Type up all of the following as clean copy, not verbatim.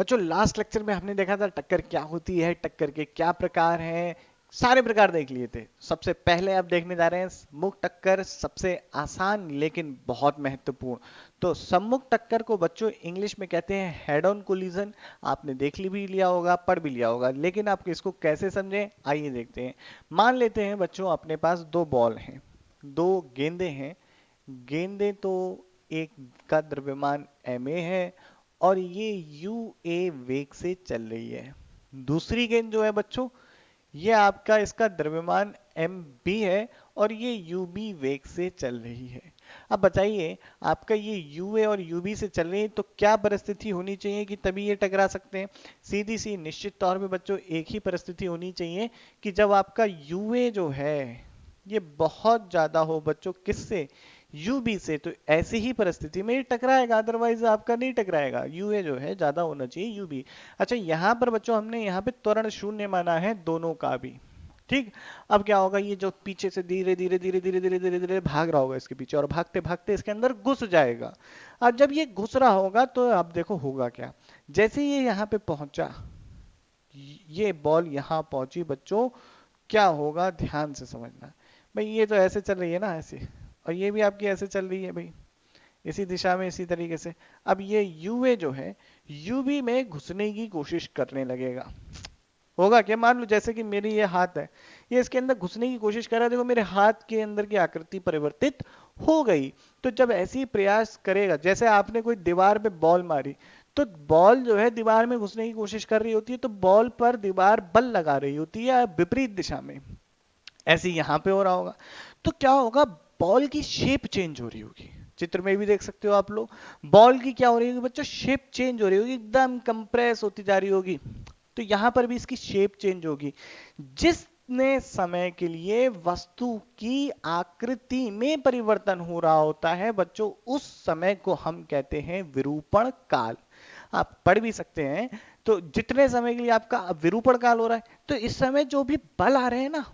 बच्चों last lecture में हमने देखा था टक्कर क्या होती है, टक्कर के क्या प्रकार हैं, सारे प्रकार देख लिए थे। सबसे पहले अब देखने जा रहे हैं सम्मुख टक्कर, सबसे आसान लेकिन बहुत महत्वपूर्ण। तो सम्मुख टक्कर को बच्चों इंग्लिश में कहते हैं हेड ऑन कोलिजन। आपने देख ली भी लिया होगा, पढ़ भी लिया होगा, लेकिन आप इसको कैसे समझें आइए देखते हैं। मान लेते हैं बच्चों अपने पास दो बॉल हैं, दो गेंदे हैं। गेंदे तो एक का द्रव्यमान ma है और ये यू ए वेग से चल रही है। दूसरी गेंद जो है बच्चों, ये आपका इसका द्रव्यमान एम बी है और ये यू बी वेग से चल रही है। अब बताइए, आपका ये यू ए और यू बी से चल रही है तो क्या परिस्थिति होनी चाहिए कि तभी ये टकरा सकते हैं? सीधी सी निश्चित तौर पे बच्चों एक ही परिस्थिति होनी चाहिए कि जब आपका यू ए जो है ये बहुत ज्यादा हो बच्चों किससे, यूबी से, तो ऐसी ही परिस्थिति में ये टकराएगा, अदरवाइज आपका नहीं टकराएगा। यूए जो है ज्यादा होना चाहिए यूबी। अच्छा यहाँ पर बच्चों हमने यहाँ पे त्वरण शून्य माना है दोनों का भी। ठीक। अब क्या होगा, ये जो पीछे से धीरे धीरे धीरे धीरे धीरे धीरे धीरे भाग रहा होगा इसके पीछे और भागते भागते इसके अंदर घुस जाएगा। अब जब ये घुस रहा होगा तो आप देखो होगा क्या। जैसे ये यहाँ पे पहुंचा, ये बॉल यहाँ पहुंची बच्चों, क्या होगा ध्यान से समझना। भाई ये तो ऐसे चल रही है ना, ऐसे, और ये भी आपकी ऐसे चल रही है भाई, इसी दिशा में इसी तरीके से। अब ये यूए जो है यूबी में घुसने की कोशिश करने लगेगा। होगा क्या, मान लो जैसे कि मेरी ये हाथ है, ये इसके अंदर घुसने की कोशिश कर रहा है, देखो मेरे हाथ के अंदर की आकृति परिवर्तित हो गई। तो जब ऐसे ही प्रयास करेगा, जैसे आपने कोई दीवार पे बॉल मारी, तो बॉल जो है दीवार में घुसने की कोशिश कर रही होती है, तो बॉल पर दीवार बल लगा रही होती है विपरीत दिशा में। ऐसे ही यहां पे हो रहा होगा। तो क्या होगा, बॉल की शेप चेंज हो रही होगी। चित्र में भी देख सकते हो आप लोग, बॉल की क्या हो रही होगी बच्चों, शेप चेंज हो रही होगी, एकदम कंप्रेस होती जा रही होगी। तो यहां पर भी इसकी शेप चेंज होगी। जिसने समय के लिए वस्तु की आकृति में परिवर्तन हो रहा होता है बच्चों, उस समय को हम कहते हैं विरूपण काल। आप पढ़ भी सकते हैं। तो जितने समय के लिए आपका विरूपण काल हो रहा है, तो इस समय जो भी बल आ रहे हैं ना,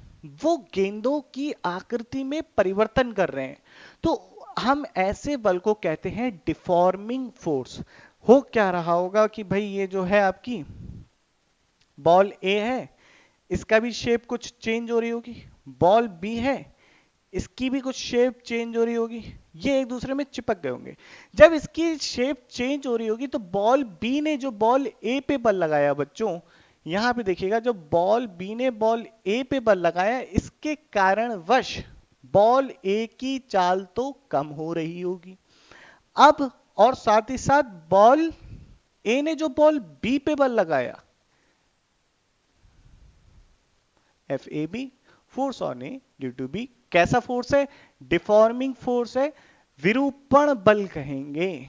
वो गेंदों की आकृति में परिवर्तन कर रहे हैं। तो हम ऐसे बल को कहते हैं डिफॉर्मिंग फोर्स। हो क्या रहा होगा कि भाई ये जो है आपकी बॉल ए है, इसका भी शेप कुछ चेंज हो रही होगी। बॉल बी है, इसकी भी कुछ शेप चेंज हो रही होगी। ये एक दूसरे में चिपक गए होंगे। जब इसकी शेप चेंज हो रही होगी तो बॉल बी ने जो बॉल ए पे बल लगाया बच्चों, यहां पे देखिएगा, जो बॉल बी ने बॉल ए पे बल लगाया, इसके कारणवश बॉल ए की चाल तो कम हो रही होगी। अब और साथ ही साथ बॉल ए ने जो बॉल बी पे बल लगाया, F A B, force on A due to B, कैसा फोर्स है, डिफॉर्मिंग फोर्स है, विरूपण बल कहेंगे।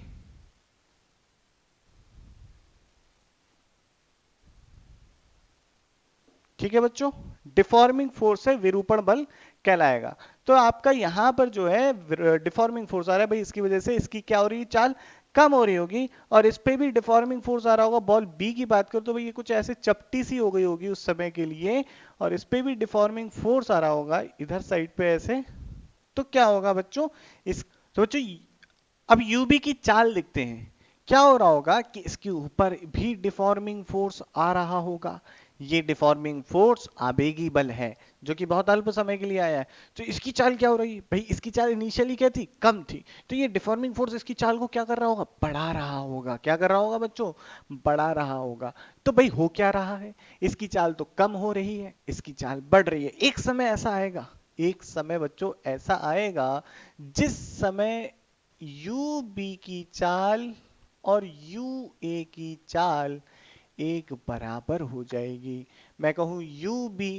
ठीक है बच्चों, डिफॉर्मिंग फोर्स है, विरूपण बल कहलाएगा। तो आपका यहां पर जो है डिफॉर्मिंग फोर्स आ रहा है भाई, इसकी वजह से इसकी क्या हो रही है, चाल कम हो रही होगी। और इस पे भी डिफॉर्मिंग फोर्स आ रहा होगा। बॉल बी की बात करो तो भाई ये कुछ ऐसे चपटी सी हो गई होगी उस समय के लिए, और इस पे भी डिफॉर्मिंग फोर्स आ रहा होगा इधर साइड पे ऐसे। तो क्या होगा बच्चों, इस, तो बच्चों अब यूबी की चाल लिखते हैं। क्या हो रहा होगा कि इसके ऊपर भी डिफॉर्मिंग फोर्स आ रहा होगा। ये डिफॉर्मिंग फोर्स आवेगी बल है जो कि बहुत अल्प समय के लिए आया है। तो इसकी चाल क्या हो रही है भाई, इसकी चाल इनिशियली क्या थी, कम थी। तो ये डिफॉर्मिंग फोर्स इसकी चाल को क्या कर रहा होगा, बढ़ा रहा होगा। क्या कर रहा होगा बच्चों, बढ़ा रहा होगा। तो भाई हो क्या रहा है, इसकी चाल तो कम हो रही है, इसकी चाल बढ़ रही है। एक समय ऐसा आएगा, एक समय बच्चों ऐसा आएगा जिस समय यू बी की चाल और यू ए की चाल एक बराबर हो जाएगी। मैं कहूं यू बी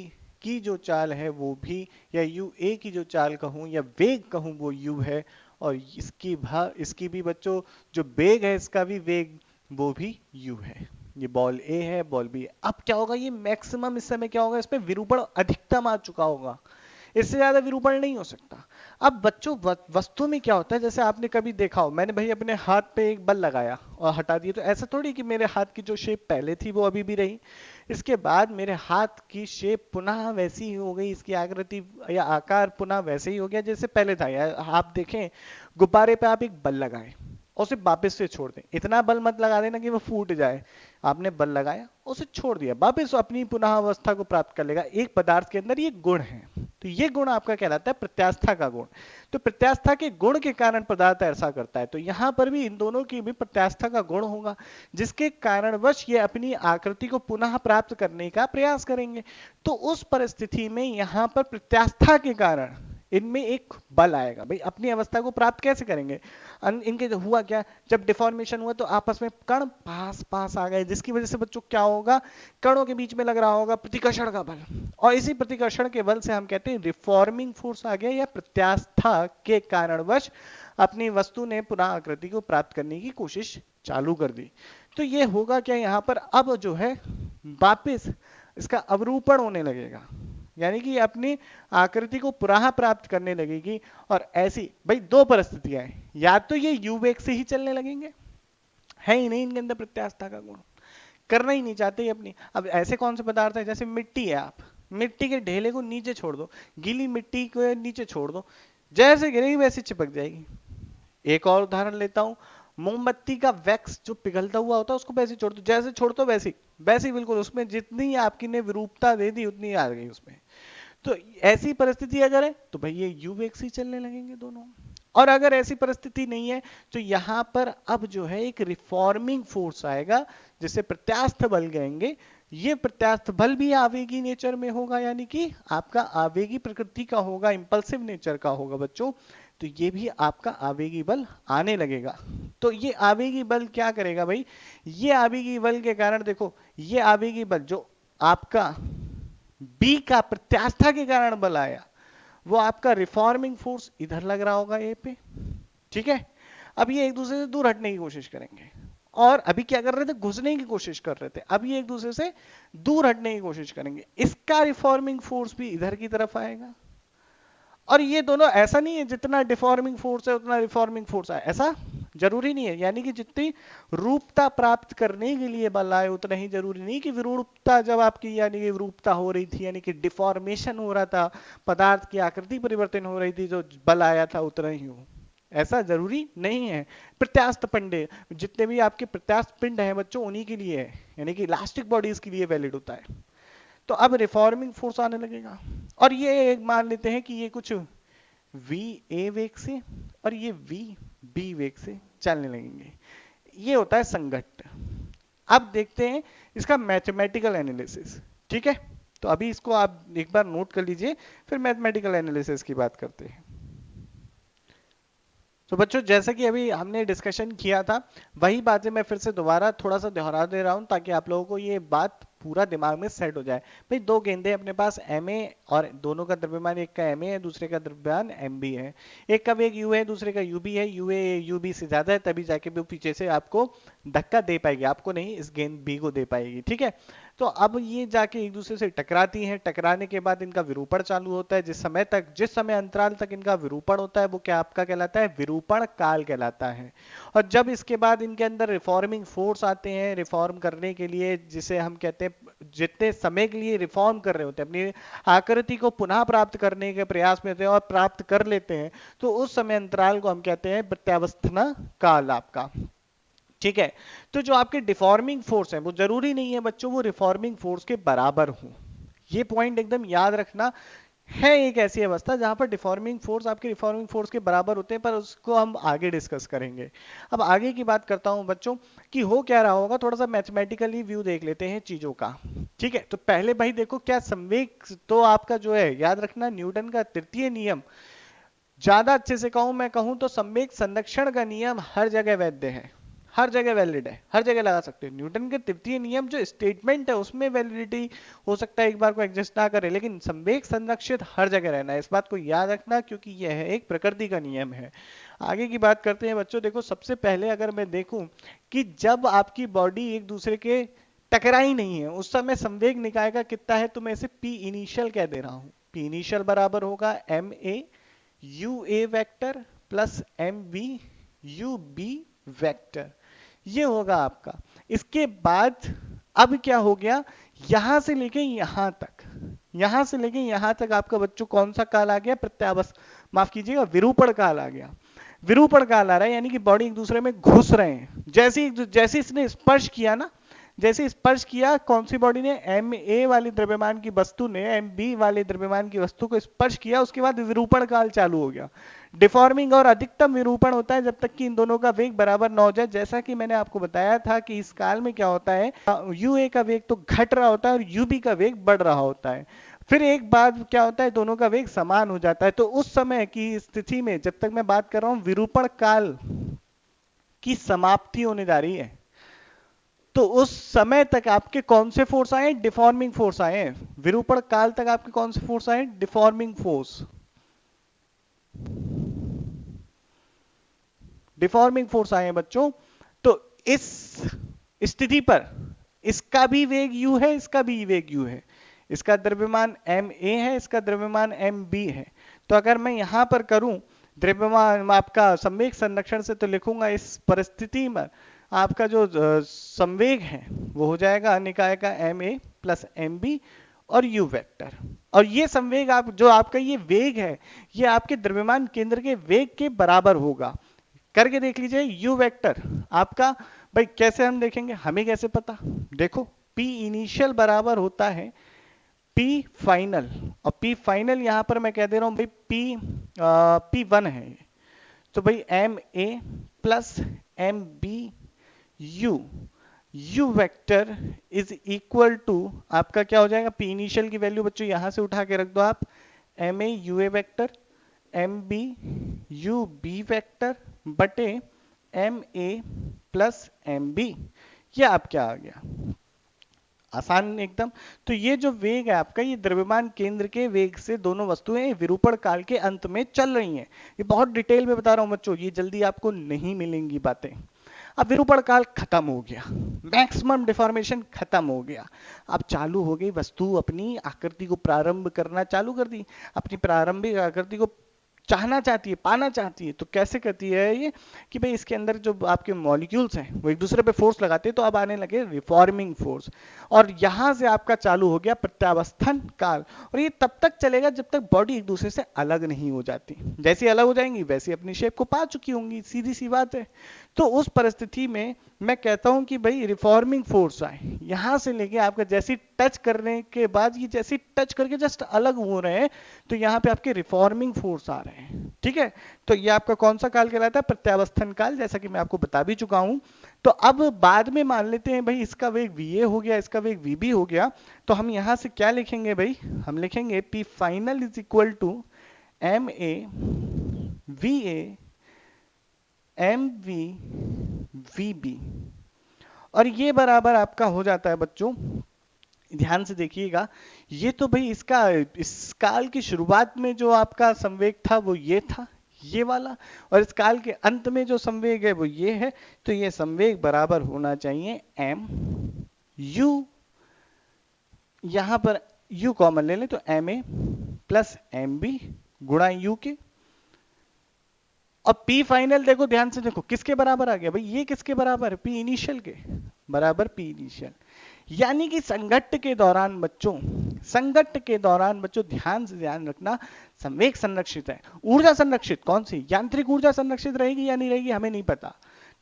की जो चाल है वो भी, या यू ए की जो चाल कहूं या वेग कहूं वो यू है, और इसकी भी बच्चों जो वेग है इसका भी वेग वो भी यू है। ये बॉल ए है, बॉल बी है। अब क्या होगा, ये मैक्सिमम इस समय क्या होगा, इसमें विरूपण अधिकतम आ चुका होगा, इससे ज्यादा विरूपण नहीं हो सकता। अब बच्चों वस्तु में क्या होता है, जैसे आपने कभी देखा हो, मैंने भाई अपने हाथ पे एक बल लगाया और हटा दिया, तो ऐसा थोड़ी कि मेरे हाथ की जो शेप पहले थी वो अभी भी रही, इसके बाद मेरे हाथ की शेप पुनः वैसी ही हो गई, इसकी आकृति या आकार पुनः वैसे ही हो गया जैसे पहले था। या आप देखें, गुब्बारे पे आप एक बल लगाए और उसे वापस से छोड़ दें। इतना बल मत लगा देना कि वो फूट जाए। आपने बल लगाया, उसे छोड़ दिया, वापस अपनी पुनः अवस्था को प्राप्त कर लेगा। एक पदार्थ के अंदर ये गुण है, तो ये गुण आपका कहलाता है प्रत्यास्था का गुण। तो प्रत्यास्था के गुण के कारण पदार्थ ऐसा करता है, तो यहां पर भी इन दोनों की भी प्रत्यास्था का गुण होगा, जिसके कारणवश ये अपनी आकृति को पुनः प्राप्त करने का प्रयास करेंगे। तो उस परिस्थिति में यहां पर प्रत्यास्था के कारण इनमें एक बल आएगा। भाई अपनी अवस्था को प्राप्त कैसे करेंगे? इनके हुआ क्या, जब डिफॉर्मेशन हुआ तो आपस में कण पास पास आ गए, जिसकी वजह से बच्चों क्या होगा, कणों के बीच में लग रहा होगा प्रतिकर्षण का बल, और इसी प्रतिकर्षण के बल से हम कहते हैं रिफॉर्मिंग फोर्स आ गया, या प्रत्यास्था के कारणवश अपनी वस्तु ने पुनः आकृति को प्राप्त करने की कोशिश चालू कर दी। तो ये होगा क्या, यहाँ पर अब जो है वापिस इसका अवरूपण होने लगेगा, यानी कि अपनी आकृति को पुनः प्राप्त करने लगेगी। और ऐसी भाई दो परिस्थितियां हैं, या तो ये यू वेग से ही चलने लगेंगे, है ही नहीं इनके अंदर प्रत्यास्था का गुण, करना ही नहीं चाहते ये अपनी। अब ऐसे कौन से पदार्थ है, जैसे मिट्टी है, आप मिट्टी के ढेले को नीचे छोड़ दो, गीली मिट्टी को नीचे छोड़ दो, जैसे गिरेगी वैसे चिपक जाएगी। एक और उदाहरण लेता हूं, मोमबत्ती का वैक्स जो पिघलता हुआ होता है उसको वैसे छोड़ दो, जैसे छोड़ दो वैसे वैसे बिल्कुल, उसमें जितनी आपकी ने विरूपता दे दी उतनी आ गई उसमें। तो ऐसी परिस्थिति अगर है तो भाई ये यू वेग से चलने लगेंगे दोनों। और अगर ऐसी परिस्थिति नहीं है तो यहां पर अब जो है एक रिफॉर्मिंग फोर्स आएगा, जिसे प्रत्यास्थ बल कहेंगे। ये प्रत्यास्थ बल भी आवेगी नेचर में होगा, यानी कि आपका आवेगी प्रकृति का होगा, इंपल्सिव नेचर का होगा बच्चों। तो ये भी आपका आवेगी बल आने लगेगा। तो ये आवेगी बल क्या करेगा भाई, ये आवेगी बल के कारण देखो, ये आवेगी बल जो आपका बी का प्रत्यास्था के कारण बल आया, वो आपका रिफॉर्मिंग फोर्स इधर लग रहा होगा ए पे, ठीक है। अब ये एक दूसरे से दूर हटने की कोशिश करेंगे, और अभी क्या कर रहे थे, घुसने की कोशिश कर रहे थे, अब ये एक दूसरे से दूर हटने की कोशिश करेंगे। इसका रिफॉर्मिंग फोर्स भी इधर की तरफ आएगा। और ये दोनों ऐसा नहीं है जितना डिफॉर्मिंग फोर्स है उतना रिफॉर्मिंग फोर्स है, ऐसा जरूरी नहीं है। यानी कि जितनी रूपता प्राप्त करने के लिए बल आए उतना ही जरूरी नहीं कि विरूपता जब आपकी, यानी कि विरूपता हो रही थी, यानी कि डिफॉर्मेशन हो रहा था, पदार्थ की आकृति परिवर्तन हो रही थी, जो बल आया था उतना ही हो, ऐसा जरूरी नहीं है। प्रत्यास्थ पिंड, जितने भी आपके प्रत्यास्थ पिंड है बच्चों उन्हीं के लिए है, यानी कि इलास्टिक बॉडीज के लिए वैलिड होता है। तो अब रिफॉर्मिंग फोर्स आने लगेगा, और ये मान लेते हैं कि ये कुछ वी ए वेग से और ये वी बी वेग से चलने लगेंगे। ये होता है संघट्ट। अब देखते हैं इसका मैथमेटिकल एनालिसिस, ठीक है। तो अभी इसको आप एक बार नोट कर लीजिए, फिर मैथमेटिकल एनालिसिस की बात करते हैं। तो बच्चों जैसा कि अभी हमने डिस्कशन किया था, वही बातें मैं फिर से दोबारा थोड़ा सा दोहरा दे रहा हूं, ताकि आप लोगों को ये बात पूरा दिमाग में सेट हो जाए। भाई दो गेंदे अपने पास Ma, और दोनों का द्रव्यमान, एक का Ma है दूसरे का द्रव्यमान Mb है, एक का वेग u है दूसरे का ub है, ub से ज्यादा है तभी जाके वो पीछे से आपको धक्का दे पाएगी, आपको नहीं, इस गेंद बी को दे पाएगी, ठीक है। तो अब ये जाके एक दूसरे से टकराती हैं, टकराने के बाद इनका विरूपण चालू होता है। जिस समय अंतराल तक इनका विरूपण होता है वो क्या आपका कहलाता है, विरूपण काल कहलाता है। और जब इसके बाद इनके अंदर रिफॉर्मिंग फोर्स आते हैं रिफॉर्म करने के लिए, जिसे हम कहते हैं जितने समय के लिए रिफॉर्म कर रहे होते हैं, अपनी आकृति को पुनः प्राप्त करने के प्रयास में होते हैं और प्राप्त कर लेते हैं, तो उस समय अंतराल को हम कहते हैं प्रत्यावस्था काल आपका, ठीक है। तो जो आपके डिफॉर्मिंग फोर्स है वो जरूरी नहीं है बच्चों वो रिफॉर्मिंग फोर्स के बराबर हो, ये पॉइंट एकदम याद रखना। है एक ऐसी अवस्था जहां पर डिफॉर्मिंग फोर्स आपके रिफॉर्मिंग फोर्स के बराबर होते हैं, पर उसको हम आगे डिस्कस करेंगे। अब आगे की बात करता हूं बच्चों कि हो क्या रहा होगा, थोड़ा सा मैथमेटिकली व्यू देख लेते हैं चीजों का, ठीक है। तो पहले भाई देखो क्या संवेग, तो आपका जो है याद रखना न्यूटन का तृतीय नियम, ज्यादा अच्छे से कहूं मैं कहूं तो संवेग संरक्षण का नियम हर जगह वैध है, हर जगह वैलिड है, हर जगह लगा सकते हो। न्यूटन के तृतीय नियम जो स्टेटमेंट है उसमें वैलिडिटी हो सकता है एक बार को एग्जिस्ट ना करे, लेकिन संवेग संरक्षित हर जगह रहना है, इस बात को याद रखना, क्योंकि यह है एक प्रकृति का नियम है। आगे की बात करते हैं बच्चों। देखो सबसे पहले अगर मैं देखूं कि जब आपकी बॉडी एक दूसरे के टकराई नहीं है उस समय संवेग निकाय का कितना है, तो मैं इसे पी इनिशियल कह दे रहा हूं। पी इनिशियल बराबर होगा M A U A vector plus M B U B vector, ये होगा आपका। इसके बाद अब क्या हो गया, यहां से लेके यहां तक, यहां से लेके यहां तक आपका बच्चों कौन सा काल आ गया, माफ कीजिएगा विरूपण काल आ गया। विरूपण काल आ रहा है, यानी कि बॉडी एक दूसरे में घुस रहे हैं। जैसे इसने स्पर्श किया ना, जैसे स्पर्श किया कौन सी बॉडी ने, एम ए वाली द्रव्यमान की वस्तु ने एम बी वाले द्रव्यमान की वस्तु को स्पर्श किया, उसके बाद विरूपण काल चालू हो गया। डिफॉर्मिंग और अधिकतम विरूपण होता है जब तक कि इन दोनों का वेग बराबर न हो जाए। जैसा कि मैंने आपको बताया था कि इस काल में क्या होता है, यू ए का वेग तो घट रहा होता है और यू बी का वेग बढ़ रहा होता है। फिर एक बार क्या होता है, दोनों का वेग समान हो जाता है। तो उस समय की स्थिति में, जब तक मैं बात कर रहा हूं विरूपण काल की समाप्ति होने जा रही है, तो उस समय तक आपके कौन से फोर्स आए, डिफॉर्मिंग फोर्स आए हैं। विरूपण काल तक आपके कौन से फोर्स आए, डिफॉर्मिंग फोर्स, डिफॉर्मिंग फोर्स आए हैं बच्चों। तो इस स्थिति पर इसका भी वेग u है, इसका भी वेग u है। इसका द्रव्यमान ma है, इसका द्रव्यमान mb है। तो अगर मैं यहां पर करूं द्रव्यमान आपका संवेग संरक्षण से, तो लिखूंगा इस परिस्थिति में आपका जो संवेग है वो हो जाएगा निकाय का ma प्लस mb और u वेक्टर। और ये संवेग आप जो आपका ये वेग है, ये आपके द्रव्यमान केंद्र के वेग के बराबर होगा। करके देख लीजिए u वेक्टर आपका। भाई कैसे हम देखेंगे, हमें कैसे पता, देखो P इनिशियल बराबर होता है P फाइनल, और P फाइनल यहां पर मैं कह दे रहा हूं भाई P1 है। तो भाई M A plus M B U, U vector is equal to आपका क्या हो जाएगा, P इनिशियल की वैल्यू बच्चों यहां से उठा के रख दो आप, M A U A vector M B U B vector बटे M A plus M B. ये आप क्या आ गया, आसान एकदम। तो ये जो वेग है आपका, ये द्रव्यमान केंद्र के वेग से दोनों वस्तुएं विरूपण काल के अंत में चल रही हैं। ये बहुत डिटेल में बता रहा हूं बच्चों, ये जल्दी आपको नहीं मिलेंगी बातें। अब विरूपण काल खत्म हो गया, मैक्सिमम डिफॉर्मेशन खत्म हो गया। अब चालू हो गई वस्तु अपनी आकृति को प्रारंभ करना चालू कर दी, अपनी प्रारंभिक आकृति को चाहना चाहती है, पाना चाहती है। तो कैसे करती है ये, कि भाई इसके अंदर जो आपके मॉलिक्यूल्स हैं वो एक दूसरे पे फोर्स लगाते हैं, तो अब आने लगे रिफॉर्मिंग फोर्स। और यहां से आपका चालू हो गया प्रत्यावस्थन काल। और ये तब तक चलेगा जब तक बॉडी एक दूसरे से अलग नहीं हो जाती। जैसे अलग हो जाएंगी वैसे अपनी शेप को पा चुकी होंगी, सीधी सी बात है। तो उस परिस्थिति में मैं कहता हूं कि भाई रिफॉर्मिंग फोर्स आए, यहां से लेके आपका जैसी टच करने के बाद, ये जैसी टच करके जस्ट अलग हो रहे हैं, तो यहाँ पे आपके रिफॉर्मिंग फोर्स आ रहे हैं। ठीक है, तो ये आपका कौन सा काल कहलाता है, प्रत्यावस्थन काल, जैसा कि मैं आपको बता भी चुका हूं। तो अब बाद में मान लेते हैं भाई इसका वेग va हो गया, इसका वेग vb हो गया। तो हम यहां से क्या लिखेंगे भाई, हम लिखेंगे p final is equal to M A V A M V V B. और ये बराबर आपका हो जाता है बच्चों, ध्यान से देखिएगा, ये तो भाई इसका इस काल की शुरुआत में जो आपका संवेग था वो ये था, ये वाला। और इस काल के अंत में जो संवेग है वो ये है। तो ये संवेग बराबर होना चाहिए m u, यहां पर u कॉमन ले लें तो M A plus M B गुणा यू के। और P फाइनल देखो, ध्यान से देखो किसके बराबर आ गया भाई, ये किसके बराबर है, P इनिशियल के बराबर P इनिशियल। यानी कि संघट्ट के दौरान बच्चों, संघट्ट के दौरान बच्चों ध्यान से ध्यान रखना, संवेग संरक्षित है। ऊर्जा संरक्षित कौन सी, यांत्रिक ऊर्जा संरक्षित रहेगी या नहीं रहेगी हमें नहीं पता।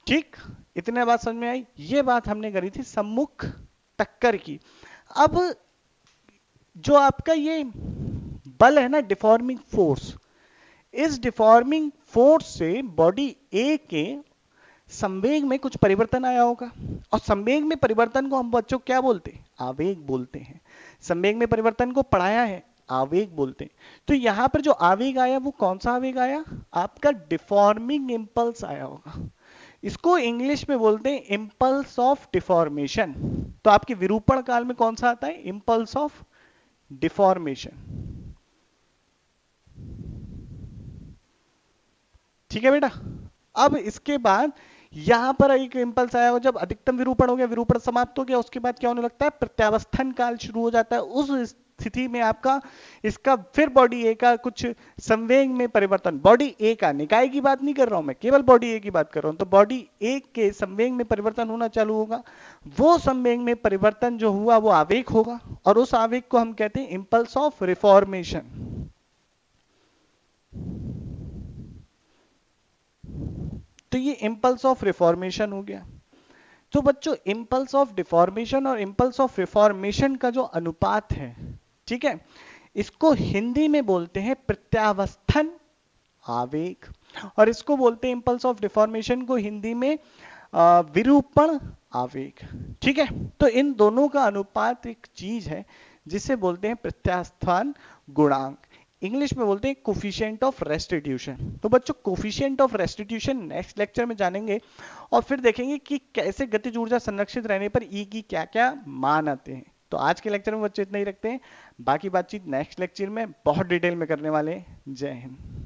ठीक, इतने बात समझ में आई। ये बात हमने करी थी सम्मुख टक्कर की। अब जो आपका ये बल है ना, डिफॉर्मिंग फोर्स, इस डिफॉर्मिंग फोर्स से बॉडी ए के संवेग में कुछ परिवर्तन आया होगा। और संवेग में परिवर्तन को हम बच्चों क्या बोलते हैं, आवेग बोलते हैं। संवेग में परिवर्तन को पढ़ाया है, आवेग बोलते हैं। तो यहां पर जो आवेग आया वो कौन सा आवेग आया, आपका डिफॉर्मिंग इंपल्स आया होगा। इसको इंग्लिश में बोलते हैं इंपल्स ऑफ डिफॉर्मेशन। तो आपके विरूपण काल में कौन सा आता है, इंपल्स ऑफ डिफॉर्मेशन। ठीक है बेटा। अब इसके बाद यहां पर एक इंपल्स आया हो, जब अधिकतम विरूपण हो गया, विरूपण समाप्त हो गया, उसके बाद क्या होने लगता है, प्रत्यावस्थन काल शुरू हो जाता है। उस स्थिति में आपका इसका फिर बॉडी ए का कुछ संवेग में परिवर्तन, बॉडी ए का, निकाय की बात नहीं कर रहा हूं मैं, केवल बॉडी ए की बात कर रहा हूं। तो बॉडी ए के संवेग में परिवर्तन होना चालू होगा। वो संवेग में परिवर्तन जो हुआ वो आवेग होगा, और उस आवेग को हम कहते हैं इंपल्स ऑफ रिफॉर्मेशन। तो ये इम्पल्स ऑफ रिफॉर्मेशन हो गया। तो बच्चों इम्पल्स ऑफ डिफॉर्मेशन और इम्पल्स ऑफ रिफॉर्मेशन का जो अनुपात है, ठीक है, इसको हिंदी में बोलते हैं प्रत्यावस्थन आवेग, और इसको बोलते हैं इम्पल्स ऑफ डिफॉर्मेशन को हिंदी में विरूपण आवेग। ठीक है, तो इन दोनों का अनुपात एक चीज है जिसे बोलते हैं प्रत्यास्थान गुणांक, इंग्लिश में बोलते हैं कोफिशिएंट ऑफ रेस्टिट्यूशन। तो बच्चों coefficient of restitution next lecture में जानेंगे और फिर देखेंगे कि कैसे गतिज ऊर्जा संरक्षित रहने पर ई की क्या क्या मान आते हैं। तो आज के लेक्चर में बच्चों इतना ही रखते हैं, बाकी बातचीत नेक्स्ट लेक्चर में बहुत डिटेल में करने वाले हैं। जय हिंद।